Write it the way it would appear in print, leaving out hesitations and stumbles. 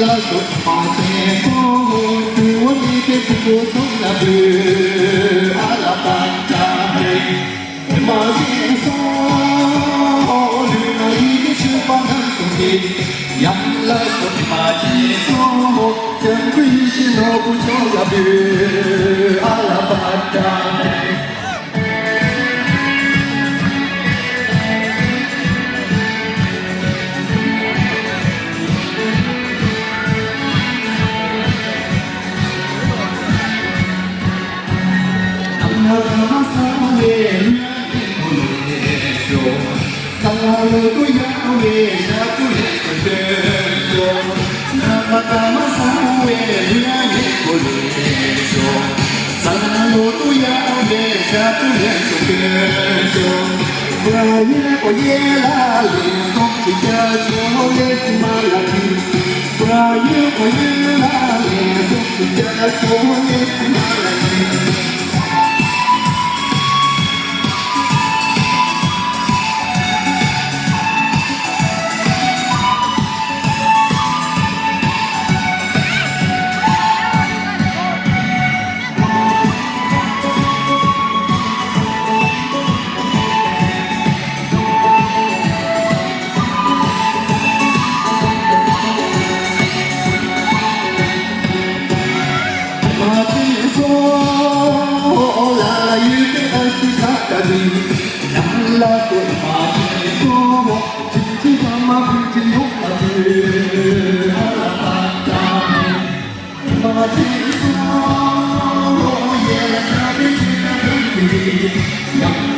la sot ma che so tu mi che tu so la bu ala patta ma che so lu na yi che pa na so ke yang la sot ma che so chân quy shi no bu cho la bu ala patta Sangalo tu yawe satu leso, nama nama sawe yawe koleso. Sangalo tu yawe satu leso, beraya koyela leso kita sole malaki. Beraya koyela leso kita sole malaki. La tua immagine sono tutti mamma tutti non la tua alla patta immagine sono e la cabina tutti